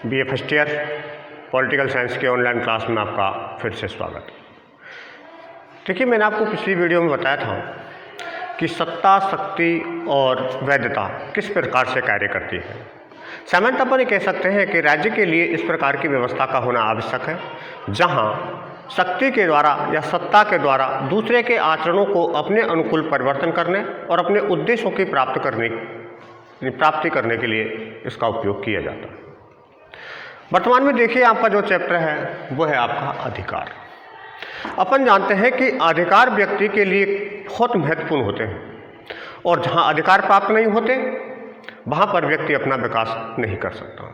BA first year political science के online class में आपका फिर से स्वागत है। देखिए, मैंने आपको पिछली वीडियो में बताया था कि सत्ता, शक्ति और वैधता किस प्रकार से कार्य करती है। सामान्यतः अपन ये कह सकते हैं कि राज्य के लिए इस प्रकार की व्यवस्था का होना आवश्यक है, जहां शक्ति के द्वारा या सत्ता के द्वारा दूसरे के आचरणों को अपने अनुकूल परिवर्तन करने और अपने उद्देश्यों की प्राप्ति करने के लिए इसका उपयोग किया जाता है। वर्तमान में देखिए, आपका जो चैप्टर है वो है आपका अधिकार। अपन जानते हैं कि अधिकार व्यक्ति के लिए बहुत महत्वपूर्ण होते हैं और जहां अधिकार प्राप्त नहीं होते वहां पर व्यक्ति अपना विकास नहीं कर सकता।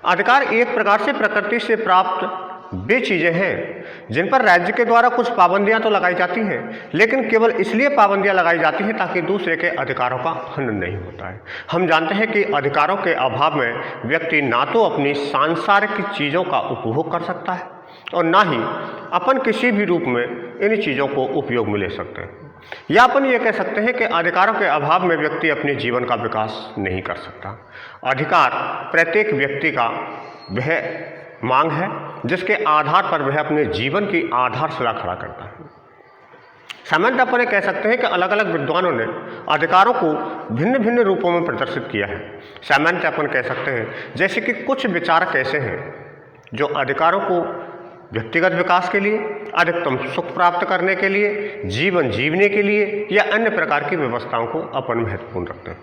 अधिकार एक प्रकार से प्रकृति से प्राप्त वे चीज़ें हैं जिन पर राज्य के द्वारा कुछ पाबंदियां तो लगाई जाती हैं, लेकिन केवल इसलिए पाबंदियां लगाई जाती हैं ताकि दूसरे के अधिकारों का हनन नहीं होता है। हम जानते हैं कि अधिकारों के अभाव में व्यक्ति ना तो अपनी सांसारिक चीज़ों का उपभोग कर सकता है और ना ही अपन किसी भी रूप में इन चीज़ों को उपयोग में ले सकते हैं, या अपन ये कह सकते हैं कि अधिकारों के अभाव में व्यक्ति अपने जीवन का विकास नहीं कर सकता। अधिकार प्रत्येक व्यक्ति का वह मांग है जिसके आधार पर वह अपने जीवन की आधारशिला खड़ा करता है। सामान्यतः अपन कह सकते हैं कि अलग अलग विद्वानों ने अधिकारों को भिन्न भिन्न रूपों में प्रदर्शित किया है। सामान्यतः अपन कह सकते हैं जैसे कि कुछ विचारक ऐसे हैं जो अधिकारों को व्यक्तिगत विकास के लिए, अधिकतम सुख प्राप्त करने के लिए, जीवन जीने के लिए या अन्य प्रकार की व्यवस्थाओं को अपन महत्वपूर्ण रखते हैं।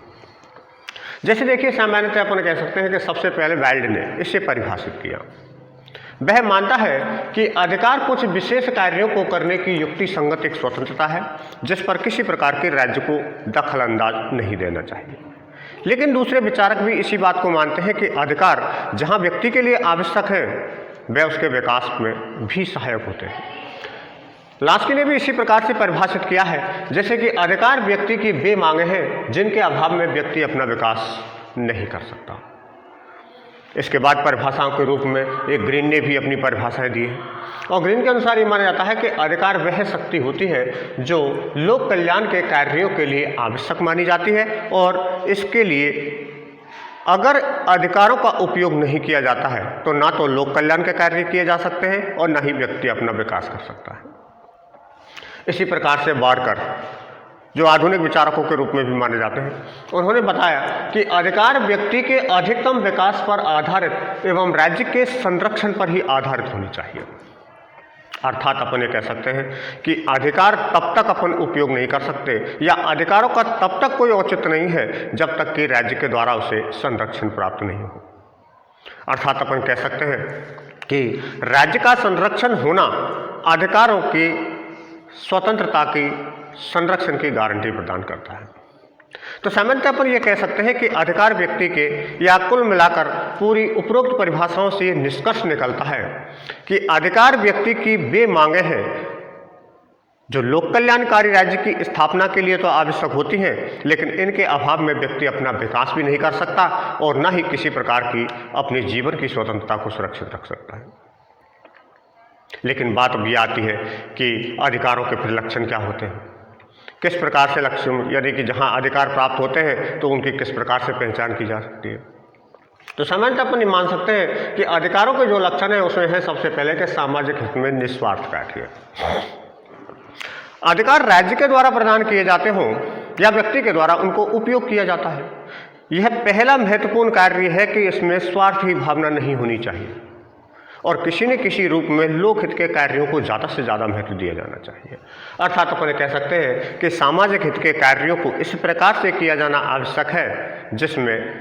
जैसे देखिए, सामान्यतः अपन कह सकते हैं कि सबसे पहले वाइल्ड ने इसे परिभाषित किया। वह मानता है कि अधिकार कुछ विशेष कार्यों को करने की युक्ति संगत एक स्वतंत्रता है जिस पर किसी प्रकार के राज्य को दखल अंदाज नहीं देना चाहिए। लेकिन दूसरे विचारक भी इसी बात को मानते हैं कि अधिकार जहां व्यक्ति के लिए आवश्यक है वह उसके विकास में भी सहायक होते हैं। लास्की ने भी इसी प्रकार से परिभाषित किया है जैसे कि अधिकार व्यक्ति की वे मांगे हैं जिनके अभाव में व्यक्ति अपना विकास नहीं कर सकता। इसके बाद परिभाषाओं के रूप में एक ग्रीन ने भी अपनी परिभाषाएं दी है और ग्रीन के अनुसार ये माना जाता है कि अधिकार वह शक्ति होती है जो लोक कल्याण के कार्यों के लिए आवश्यक मानी जाती है और इसके लिए अगर अधिकारों का उपयोग नहीं किया जाता है तो ना तो लोक कल्याण के कार्य किए जा सकते हैं और ना ही व्यक्ति अपना विकास कर सकता है। इसी प्रकार से बारकर, जो आधुनिक विचारकों के रूप में भी माने जाते हैं, उन्होंने बताया कि अधिकार व्यक्ति के अधिकतम विकास पर आधारित एवं राज्य के संरक्षण पर ही आधारित होनी चाहिए। अर्थात अपन ये कह सकते हैं कि अधिकार तब तक अपन उपयोग नहीं कर सकते या अधिकारों का तब तक कोई औचित्य नहीं है जब तक कि राज्य के द्वारा उसे संरक्षण प्राप्त नहीं हो। अर्थात अपन कह सकते हैं कि राज्य का संरक्षण होना अधिकारों की स्वतंत्रता की संरक्षण की गारंटी प्रदान करता है। तो सामान्यतः पर यह कह सकते हैं कि अधिकार व्यक्ति के या कुल मिलाकर पूरी उपरोक्त परिभाषाओं से यह निष्कर्ष निकलता है कि अधिकार व्यक्ति की वे मांगे हैं जो लोक कल्याणकारी राज्य की स्थापना के लिए तो आवश्यक होती हैं, लेकिन इनके अभाव में व्यक्ति अपना विकास भी नहीं कर सकता और न ही किसी प्रकार की अपने जीवन की स्वतंत्रता को सुरक्षित रख सकता है। लेकिन बात अब ये आती है कि अधिकारों के फिर लक्षण क्या होते हैं, किस प्रकार से लक्षण, यानी कि जहां अधिकार प्राप्त होते हैं तो उनकी किस प्रकार से पहचान की जा सकती है। तो सामान्यतः अपन मान सकते हैं कि अधिकारों के जो लक्षण है उसमें है सबसे पहले कि सामाजिक हित में निस्वार्थ कार्य। अधिकार राज्य के द्वारा प्रदान किए जाते हों या व्यक्ति के द्वारा उनको उपयोग किया जाता है, यह पहला महत्वपूर्ण कार्य है कि इसमें स्वार्थ की भावना नहीं होनी चाहिए और किसी न किसी रूप में लोकहित के कार्यों को ज़्यादा से ज़्यादा महत्व दिया जाना चाहिए। अर्थात अपन कह सकते हैं कि सामाजिक हित के कार्यों को इस प्रकार से किया जाना आवश्यक है जिसमें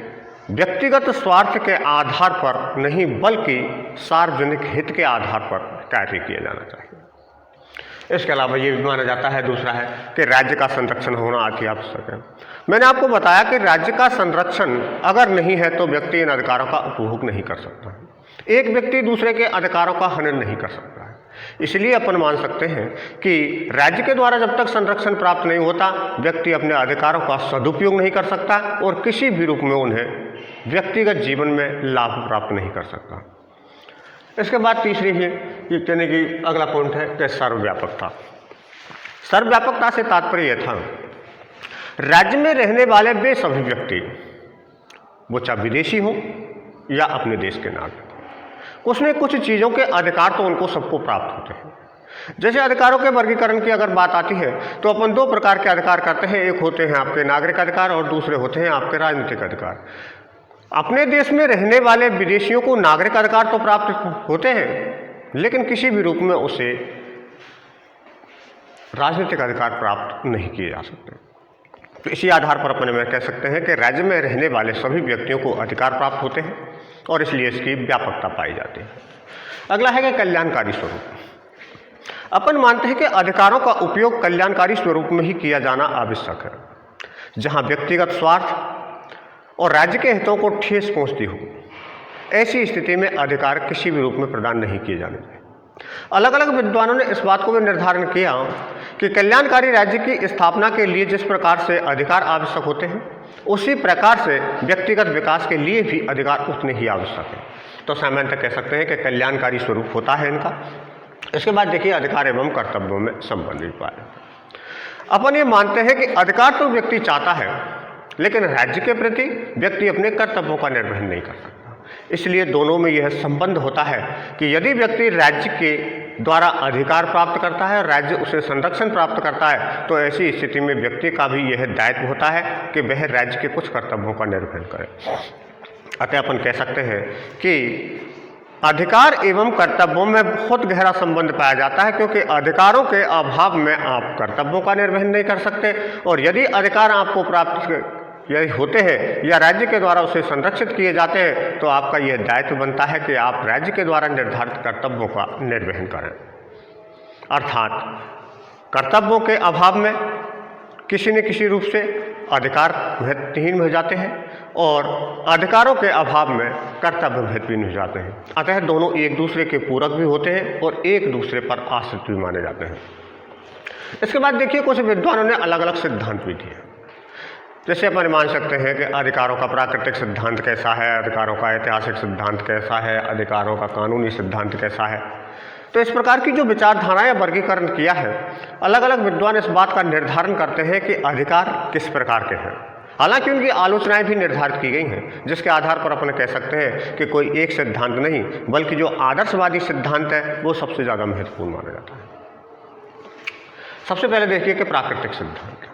व्यक्तिगत स्वार्थ के आधार पर नहीं बल्कि सार्वजनिक हित के आधार पर कार्य किया जाना चाहिए। इसके अलावा ये भी माना जाता है, दूसरा है कि राज्य का संरक्षण होना अति आवश्यक है। मैंने आपको बताया कि राज्य का संरक्षण अगर नहीं है तो व्यक्ति इन अधिकारों का उपभोग नहीं कर सकता है। एक व्यक्ति दूसरे के अधिकारों का हनन नहीं कर सकता है। इसलिए अपन मान सकते हैं कि राज्य के द्वारा जब तक संरक्षण प्राप्त नहीं होता व्यक्ति अपने अधिकारों का सदुपयोग नहीं कर सकता और किसी भी रूप में उन्हें व्यक्तिगत जीवन में लाभ प्राप्त नहीं कर सकता। इसके बाद तीसरी है ये कहने की अगला पॉइंट है कि सर्वव्यापकता। सर्वव्यापकता से तात्पर्य यह था राज्य में रहने वाले वे सभी व्यक्ति, वो चाहे विदेशी हो या अपने देश के नागरिक हों। कुछ न कुछ चीज़ों के अधिकार तो उनको सबको प्राप्त होते हैं। जैसे अधिकारों के वर्गीकरण की अगर बात आती है तो अपन दो प्रकार के अधिकार करते हैं, एक होते हैं आपके नागरिक अधिकार और दूसरे होते हैं आपके राजनीतिक अधिकार। अपने देश में रहने वाले विदेशियों को नागरिक अधिकार तो प्राप्त होते हैं, लेकिन किसी भी रूप में उसे राजनीतिक अधिकार प्राप्त नहीं किए जा सकते। तो इसी आधार पर अपन में कह सकते हैं कि राज्य में रहने वाले सभी व्यक्तियों को अधिकार प्राप्त होते हैं और इसलिए इसकी व्यापकता पाई जाती है। अगला है कि कल्याणकारी स्वरूप। अपन मानते हैं कि अधिकारों का उपयोग कल्याणकारी स्वरूप में ही किया जाना आवश्यक है। जहां व्यक्तिगत स्वार्थ और राज्य के हितों को ठेस पहुंचती हो, ऐसी स्थिति में अधिकार किसी भी रूप में प्रदान नहीं किए जाने चाहिए। अलग अलग विद्वानों ने इस बात को भी निर्धारण किया कि कल्याणकारी राज्य की स्थापना के लिए जिस प्रकार से अधिकार आवश्यक होते हैं, उसी प्रकार से व्यक्तिगत विकास के लिए भी अधिकार उतने ही आवश्यक हैं। तो सामान्यतः कह सकते हैं कि कल्याणकारी स्वरूप होता है इनका। इसके बाद देखिए अधिकार एवं कर्तव्यों में संबंधित पाए। अपन ये मानते हैं कि अधिकार तो व्यक्ति चाहता है, लेकिन राज्य के प्रति व्यक्ति अपने कर्तव्यों का निर्वहन नहीं कर सकता। इसलिए दोनों में यह संबंध होता है कि यदि व्यक्ति राज्य के द्वारा अधिकार प्राप्त करता है और राज्य उसे संरक्षण प्राप्त करता है, तो ऐसी स्थिति में व्यक्ति का भी यह दायित्व होता है कि वह राज्य के कुछ कर्तव्यों का निर्वहन करे। अतः अपन कह सकते हैं कि अधिकार एवं कर्तव्यों में बहुत गहरा संबंध पाया जाता है, क्योंकि अधिकारों के अभाव में आप कर्तव्यों का निर्वहन नहीं कर सकते, और यदि अधिकार आपको प्राप्त यदि होते हैं या राज्य के द्वारा उसे संरक्षित किए जाते हैं, तो आपका यह दायित्व बनता है कि आप राज्य के द्वारा निर्धारित कर्तव्यों का निर्वहन करें। अर्थात कर्तव्यों के अभाव में किसी न किसी रूप से अधिकार महत्वहीन हो जाते हैं और अधिकारों के अभाव में कर्तव्य महत्वहीन हो जाते हैं। अतः दोनों एक दूसरे के पूरक भी होते हैं और एक दूसरे पर आश्रित भी माने जाते हैं। इसके बाद देखिए कुछ विद्वानों ने अलग अलग सिद्धांत भी दिए। जैसे अपन मान सकते हैं कि अधिकारों का प्राकृतिक सिद्धांत कैसा है, अधिकारों का ऐतिहासिक सिद्धांत कैसा है, अधिकारों का कानूनी सिद्धांत कैसा है। तो इस प्रकार की जो विचारधाराएं वर्गीकरण किया है, अलग अलग विद्वान इस बात का निर्धारण करते हैं कि अधिकार किस प्रकार के हैं। हालांकि उनकी आलोचनाएं भी निर्धारित की गई हैं, जिसके आधार पर अपन कह सकते हैं कि कोई एक सिद्धांत नहीं, बल्कि जो आदर्शवादी सिद्धांत है वो सबसे ज़्यादा महत्वपूर्ण माना जाता है। सबसे पहले देखिए कि प्राकृतिक सिद्धांत।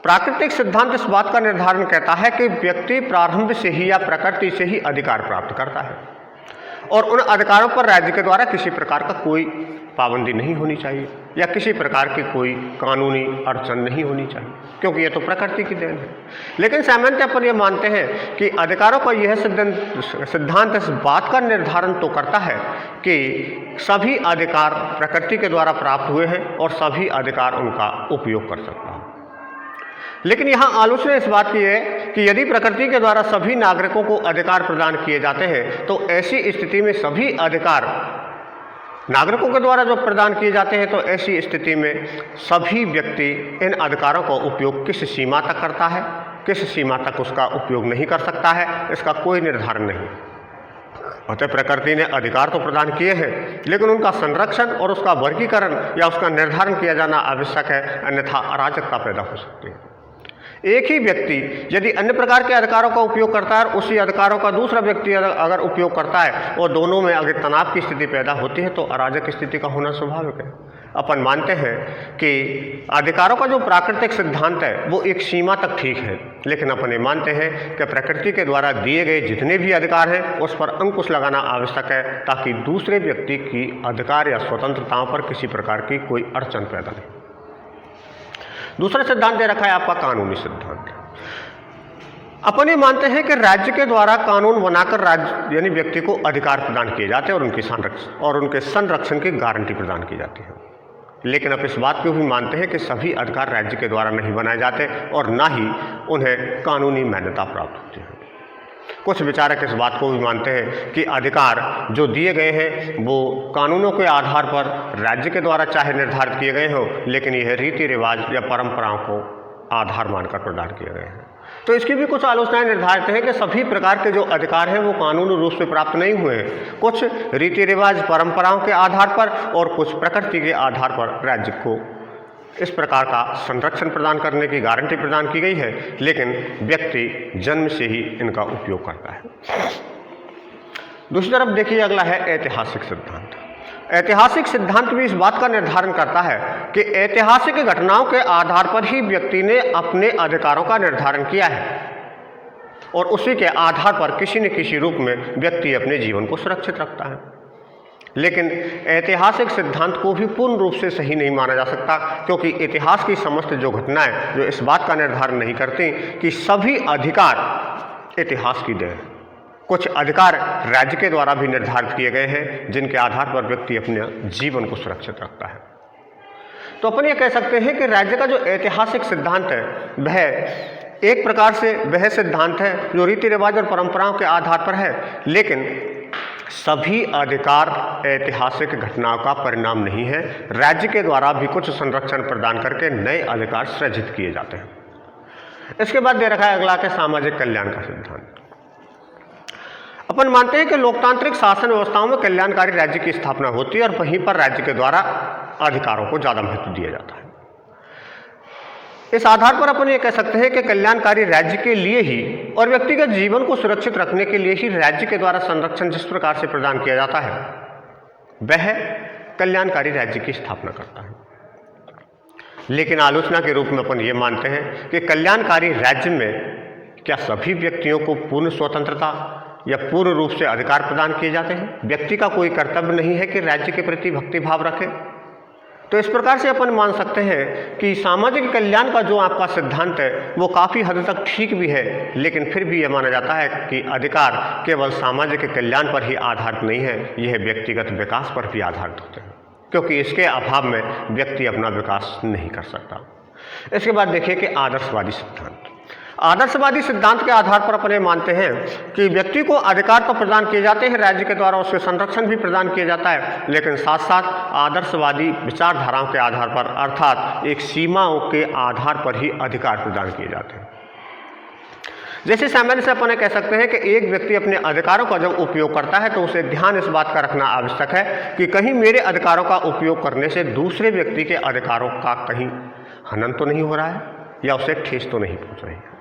प्राकृतिक सिद्धांत इस बात का निर्धारण करता है कि व्यक्ति प्रारंभ से ही या प्रकृति से ही अधिकार प्राप्त करता है और उन अधिकारों पर राज्य के द्वारा किसी प्रकार का कोई पाबंदी नहीं होनी चाहिए या किसी प्रकार की कोई कानूनी अड़चन नहीं होनी चाहिए, क्योंकि यह तो प्रकृति की देन है। लेकिन सामान्यतः अपन ये मानते हैं कि अधिकारों का यह सिद्धांत इस बात का निर्धारण तो करता है कि सभी अधिकार प्रकृति के द्वारा प्राप्त हुए हैं और सभी अधिकार उनका उपयोग कर सकता है। लेकिन यहाँ आलोचना इस बात की है कि यदि प्रकृति के द्वारा सभी नागरिकों को अधिकार प्रदान किए जाते हैं, तो ऐसी स्थिति में सभी अधिकार नागरिकों के द्वारा जो प्रदान किए जाते हैं, तो ऐसी स्थिति में सभी व्यक्ति इन अधिकारों का उपयोग किस सीमा तक करता है, किस सीमा तक उसका उपयोग नहीं कर सकता है, इसका कोई निर्धारण नहीं। अतः प्रकृति ने अधिकार तो प्रदान किए हैं, लेकिन उनका संरक्षण और उसका वर्गीकरण या उसका निर्धारण किया जाना आवश्यक है, अन्यथा अराजकता पैदा हो सकती है। एक ही व्यक्ति यदि अन्य प्रकार के अधिकारों का उपयोग करता है और उसी अधिकारों का दूसरा व्यक्ति अगर उपयोग करता है और दोनों में अगर तनाव की स्थिति पैदा होती है, तो अराजक स्थिति का होना स्वाभाविक है। अपन मानते हैं कि अधिकारों का जो प्राकृतिक सिद्धांत है वो एक सीमा तक ठीक है, लेकिन अपन ये मानते हैं कि प्रकृति के द्वारा दिए गए जितने भी अधिकार हैं उस पर अंकुश लगाना आवश्यक है, ताकि दूसरे व्यक्ति की अधिकार या स्वतंत्रताओं पर किसी प्रकार की कोई अड़चन पैदा नहीं। दूसरा सिद्धांत दे रखा है आपका कानूनी सिद्धांत। अपन ये मानते हैं कि राज्य के द्वारा कानून बनाकर राज्य यानी व्यक्ति को अधिकार प्रदान किए जाते हैं और उनके संरक्षण की गारंटी प्रदान की जाती है। लेकिन अब इस बात को भी मानते हैं कि सभी अधिकार राज्य के द्वारा नहीं बनाए जाते और ना ही उन्हें कानूनी मान्यता प्राप्त होती है। कुछ विचारक इस बात को भी मानते हैं कि अधिकार जो दिए गए हैं वो कानूनों के आधार पर राज्य के द्वारा चाहे निर्धारित किए गए हों, लेकिन यह रीति रिवाज या परंपराओं को आधार मानकर प्रदान किए गए हैं। तो इसकी भी कुछ आलोचनाएं निर्धारित हैं कि सभी प्रकार के जो अधिकार हैं वो कानूनी रूप से प्राप्त नहीं हुए हैं। कुछ रीति रिवाज परंपराओं के आधार पर और कुछ प्रकृति के आधार पर राज्य को इस प्रकार का संरक्षण प्रदान करने की गारंटी प्रदान की गई है, लेकिन व्यक्ति जन्म से ही इनका उपयोग करता है। दूसरी तरफ देखिए, अगला है ऐतिहासिक सिद्धांत। ऐतिहासिक सिद्धांत भी इस बात का निर्धारण करता है कि ऐतिहासिक घटनाओं के आधार पर ही व्यक्ति ने अपने अधिकारों का निर्धारण किया है और उसी के आधार पर किसी न किसी रूप में व्यक्ति अपने जीवन को सुरक्षित रखता है। लेकिन ऐतिहासिक सिद्धांत को भी पूर्ण रूप से सही नहीं माना जा सकता, क्योंकि इतिहास की समस्त जो घटनाएं जो इस बात का निर्धारण नहीं करती कि सभी अधिकार इतिहास की देन है। कुछ अधिकार राज्य के द्वारा भी निर्धारित किए गए हैं, जिनके आधार पर व्यक्ति अपने जीवन को सुरक्षित रखता है। तो अपन ये कह सकते हैं कि राज्य का जो ऐतिहासिक सिद्धांत है वह एक प्रकार से वह सिद्धांत है जो रीति रिवाज और परंपराओं के आधार पर है, लेकिन सभी अधिकार ऐतिहासिक घटनाओं का परिणाम नहीं है। राज्य के द्वारा भी कुछ संरक्षण प्रदान करके नए अधिकार सृजित किए जाते हैं। इसके बाद दे रखा है अगला के सामाजिक कल्याण का सिद्धांत। अपन मानते हैं कि लोकतांत्रिक शासन व्यवस्थाओं में कल्याणकारी राज्य की स्थापना होती है और वहीं पर राज्य के द्वारा अधिकारों को ज़्यादा महत्व दिया जाता है। इस आधार पर अपन ये कह सकते हैं कि कल्याणकारी राज्य के लिए ही और व्यक्तिगत जीवन को सुरक्षित रखने के लिए ही राज्य के द्वारा संरक्षण जिस प्रकार से प्रदान किया जाता है वह कल्याणकारी राज्य की स्थापना करता है। लेकिन आलोचना के रूप में अपन ये मानते हैं कि कल्याणकारी राज्य में क्या सभी व्यक्तियों को पूर्ण स्वतंत्रता या पूर्ण रूप से अधिकार प्रदान किए जाते हैं? व्यक्ति का कोई कर्तव्य नहीं है कि राज्य के प्रति भक्ति भाव रखे। तो इस प्रकार से अपन मान सकते हैं कि सामाजिक कल्याण का जो आपका सिद्धांत है वो काफ़ी हद तक ठीक भी है, लेकिन फिर भी यह माना जाता है कि अधिकार केवल सामाजिक कल्याण पर ही आधारित नहीं है, यह व्यक्तिगत विकास पर भी आधारित होते हैं, क्योंकि इसके अभाव में व्यक्ति अपना विकास नहीं कर सकता। इसके बाद देखिए कि आदर्शवादी सिद्धांत। आदर्शवादी सिद्धांत के आधार पर अपने मानते हैं कि व्यक्ति को अधिकार तो प्रदान किए जाते हैं राज्य के द्वारा, उसके संरक्षण भी प्रदान किया जाता है, लेकिन साथ साथ आदर्शवादी विचारधाराओं के आधार पर अर्थात एक सीमाओं के आधार पर ही अधिकार प्रदान किए जाते हैं। जैसे सामान्य से अपन कह सकते हैं कि एक व्यक्ति अपने अधिकारों का जब उपयोग करता है तो उसे ध्यान इस बात का रखना आवश्यक है कि कहीं मेरे अधिकारों का उपयोग करने से दूसरे व्यक्ति के अधिकारों का कहीं हनन तो नहीं हो रहा है या उसे ठेस तो नहीं पहुंच रही है।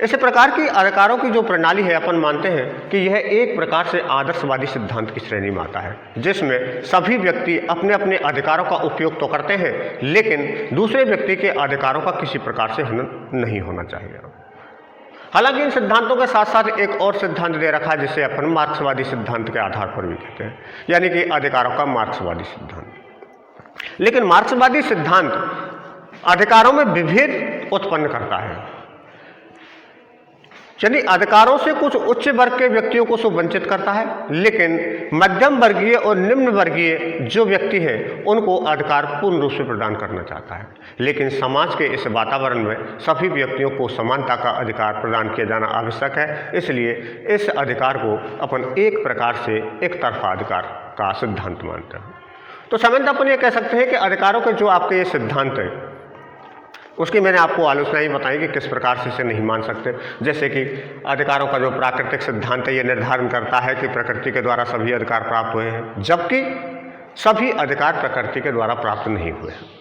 इस प्रकार की अधिकारों की जो प्रणाली है अपन मानते हैं कि यह एक प्रकार से आदर्शवादी सिद्धांत की श्रेणी में आता है, जिसमें सभी व्यक्ति अपने अपने अधिकारों का उपयोग तो करते हैं, लेकिन दूसरे व्यक्ति के अधिकारों का किसी प्रकार से हनन नहीं होना चाहिए। हालांकि इन सिद्धांतों के साथ साथ एक और सिद्धांत दे रखा है जिसे अपन मार्क्सवादी सिद्धांत के आधार पर भी कहते हैं, यानी कि अधिकारों का मार्क्सवादी सिद्धांत। लेकिन मार्क्सवादी सिद्धांत अधिकारों में विभेद उत्पन्न करता है, यानी अधिकारों से कुछ उच्च वर्ग के व्यक्तियों को वंचित करता है, लेकिन मध्यम वर्गीय और निम्न वर्गीय जो व्यक्ति हैं उनको अधिकार पूर्ण रूप से प्रदान करना चाहता है। लेकिन समाज के इस वातावरण में सभी व्यक्तियों को समानता का अधिकार प्रदान किया जाना आवश्यक है, इसलिए इस अधिकार को अपन एक प्रकार से एक तरफा अधिकार का सिद्धांत मानते हैं। तो सामान्यतः अपन ये कह सकते हैं कि अधिकारों के जो आपके ये सिद्धांत हैं उसकी मैंने आपको आलोचना ही बताई कि किस प्रकार से इसे नहीं मान सकते। जैसे कि अधिकारों का जो प्राकृतिक सिद्धांत है ये निर्धारण करता है कि प्रकृति के द्वारा सभी अधिकार प्राप्त हुए हैं, जबकि सभी अधिकार प्रकृति के द्वारा प्राप्त नहीं हुए हैं।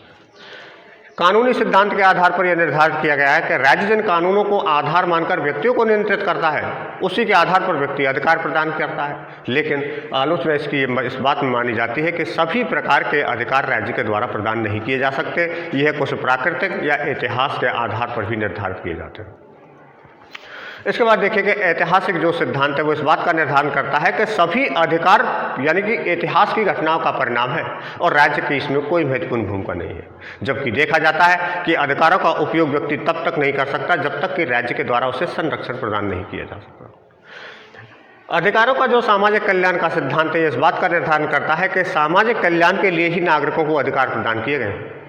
कानूनी सिद्धांत के आधार पर यह निर्धारित किया गया है कि राज्य जिन कानूनों को आधार मानकर व्यक्तियों को नियंत्रित करता है उसी के आधार पर व्यक्ति अधिकार प्रदान करता है। लेकिन आलोचना इसकी इस बात में मानी जाती है कि सभी प्रकार के अधिकार राज्य के द्वारा प्रदान नहीं किए जा सकते, यह कुछ प्राकृतिक या इतिहास के आधार पर भी निर्धारित किए जाते हैं। इसके बाद देखिए कि ऐतिहासिक जो सिद्धांत है वो इस बात का निर्धारण करता है कि सभी अधिकार यानी कि इतिहास की घटनाओं का परिणाम है और राज्य की इसमें कोई महत्वपूर्ण भूमिका नहीं है। जबकि देखा जाता है कि अधिकारों का उपयोग व्यक्ति तब तक नहीं कर सकता जब तक कि राज्य के द्वारा उसे संरक्षण प्रदान नहीं किया जा सकता। अधिकारों का जो सामाजिक कल्याण का सिद्धांत है इस बात का निर्धारण करता है कि सामाजिक कल्याण के लिए ही नागरिकों को अधिकार प्रदान किए गए हैं,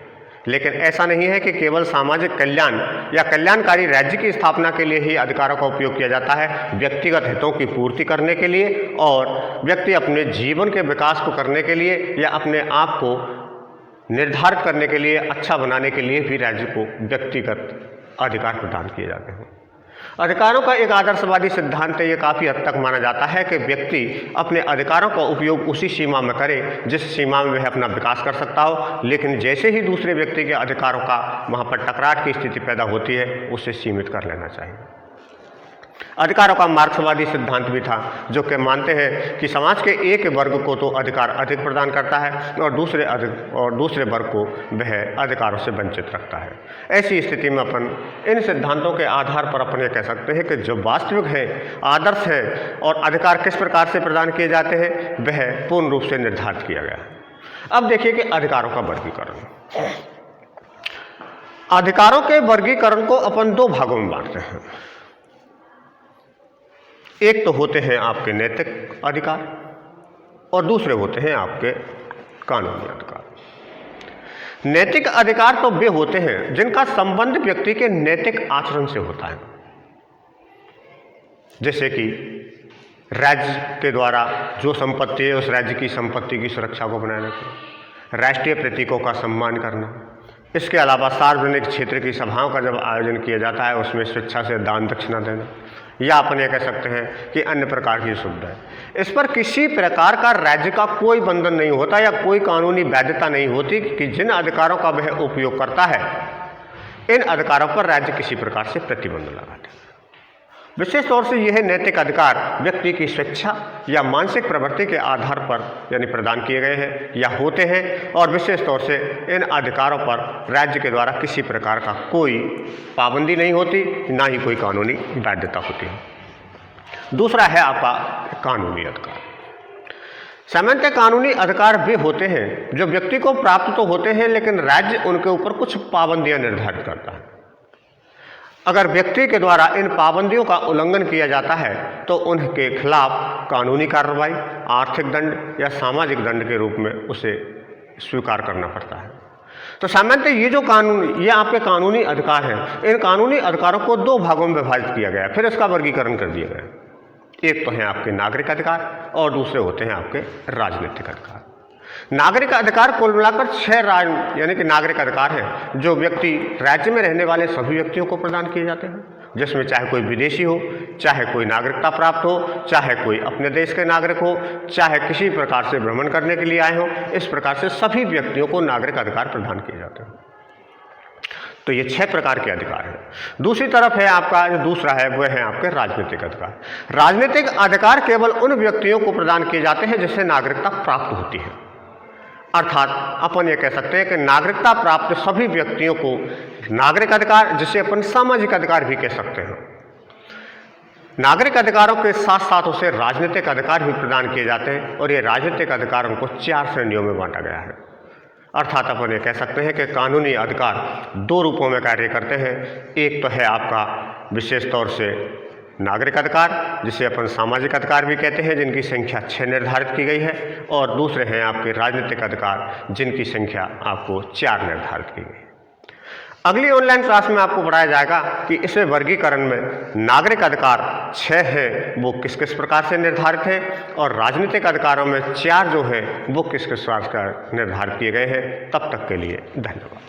लेकिन ऐसा नहीं है कि केवल सामाजिक कल्याण या कल्याणकारी राज्य की स्थापना के लिए ही अधिकारों का उपयोग किया जाता है। व्यक्तिगत हितों की पूर्ति करने के लिए और व्यक्ति अपने जीवन के विकास को करने के लिए या अपने आप को निर्धारित करने के लिए, अच्छा बनाने के लिए भी राज्य को व्यक्तिगत अधिकार प्रदान किए जाते हैं। अधिकारों का एक आदर्शवादी सिद्धांत ये काफ़ी हद तक माना जाता है कि व्यक्ति अपने अधिकारों का उपयोग उसी सीमा में करे जिस सीमा में वह अपना विकास कर सकता हो, लेकिन जैसे ही दूसरे व्यक्ति के अधिकारों का वहाँ पर टकरार की स्थिति पैदा होती है उसे सीमित कर लेना चाहिए। अधिकारों का मार्क्सवादी सिद्धांत भी था, जो कि मानते हैं कि समाज के एक वर्ग को तो अधिकार अधिक प्रदान करता है और दूसरे वर्ग को वह अधिकारों से वंचित रखता है। ऐसी स्थिति में अपन इन सिद्धांतों के आधार पर अपन ये कह सकते हैं कि जो वास्तविक है, आदर्श है और अधिकार किस प्रकार से प्रदान किए जाते हैं वह पूर्ण रूप से निर्धारित किया गया है। अब देखिए कि अधिकारों का वर्गीकरण। अधिकारों के वर्गीकरण को अपन दो भागों में बांटते हैं। एक तो होते हैं आपके नैतिक अधिकार और दूसरे होते हैं आपके कानूनी अधिकार। नैतिक अधिकार तो वे होते हैं जिनका संबंध व्यक्ति के नैतिक आचरण से होता है, जैसे कि राज्य के द्वारा जो संपत्ति है उस राज्य की संपत्ति की सुरक्षा को बनाए रखना, राष्ट्रीय प्रतीकों का सम्मान करना। इसके अलावा सार्वजनिक क्षेत्र की सभाओं का जब आयोजन किया जाता है उसमें स्वेच्छा से दान दक्षिणा देना, या अपन ये कह सकते हैं कि अन्य प्रकार की सुविधाएं। इस पर किसी प्रकार का राज्य का कोई बंधन नहीं होता या कोई कानूनी वैधता नहीं होती कि जिन अधिकारों का वह उपयोग करता है इन अधिकारों पर राज्य किसी प्रकार से प्रतिबंध लगाते हैं। विशेष तौर से यह नैतिक अधिकार व्यक्ति की स्वेच्छा या मानसिक प्रवृत्ति के आधार पर यानी प्रदान किए गए हैं या होते हैं, और विशेष तौर से इन अधिकारों पर राज्य के द्वारा किसी प्रकार का कोई पाबंदी नहीं होती, ना ही कोई कानूनी वैधता होती है। दूसरा है आपका कानूनी अधिकार। सामान्यतः कानूनी अधिकार वे होते हैं जो व्यक्ति को प्राप्त तो होते हैं, लेकिन राज्य उनके ऊपर कुछ पाबंदियां निर्धारित करता है। अगर व्यक्ति के द्वारा इन पाबंदियों का उल्लंघन किया जाता है तो उनके खिलाफ कानूनी कार्रवाई, आर्थिक दंड या सामाजिक दंड के रूप में उसे स्वीकार करना पड़ता है। तो सामान्यतः ये आपके कानूनी अधिकार हैं, इन कानूनी अधिकारों को दो भागों में विभाजित किया गया, फिर इसका वर्गीकरण कर दिया गया। एक तो हैं आपके नागरिक अधिकार और दूसरे होते हैं आपके राजनीतिक अधिकार। नागरिक अधिकार कुल मिलाकर 6 यानी कि नागरिक अधिकार हैं जो व्यक्ति राज्य में रहने वाले सभी व्यक्तियों को प्रदान किए जाते हैं, जिसमें चाहे कोई विदेशी हो, चाहे कोई नागरिकता प्राप्त हो, चाहे कोई अपने देश के नागरिक हो, चाहे किसी प्रकार से भ्रमण करने के लिए आए हो। इस प्रकार से सभी व्यक्तियों को नागरिक अधिकार प्रदान किए जाते हैं। तो ये 6 प्रकार के अधिकार हैं। दूसरी तरफ है आपका जो दूसरा है वह है आपके राजनीतिक अधिकार। राजनीतिक अधिकार केवल उन व्यक्तियों को प्रदान किए जाते हैं जिससे नागरिकता प्राप्त होती है, अर्थात अपन ये कह सकते हैं कि नागरिकता प्राप्त सभी व्यक्तियों को नागरिक अधिकार, जिसे अपन सामाजिक अधिकार भी कह सकते हैं, नागरिक अधिकारों के साथ साथ उसे राजनीतिक अधिकार भी प्रदान किए जाते हैं। और ये राजनीतिक अधिकारों को 4 श्रेणियों में बांटा गया है। अर्थात अपन ये कह सकते हैं कि कानूनी अधिकार 2 रूपों में कार्य करते हैं। एक तो है आपका विशेष तौर से नागरिक अधिकार, जिसे अपन सामाजिक अधिकार भी कहते हैं, जिनकी संख्या 6 निर्धारित की गई है, और दूसरे हैं आपके राजनीतिक अधिकार जिनकी संख्या आपको 4 निर्धारित की गई है। अगली ऑनलाइन क्लास में आपको बताया जाएगा कि इस वर्गीकरण में नागरिक अधिकार 6 हैं वो किस किस प्रकार से निर्धारित है, और राजनीतिक अधिकारों में 4 जो हैं वो किस किस प्रकार निर्धारित किए गए हैं। तब तक के लिए धन्यवाद।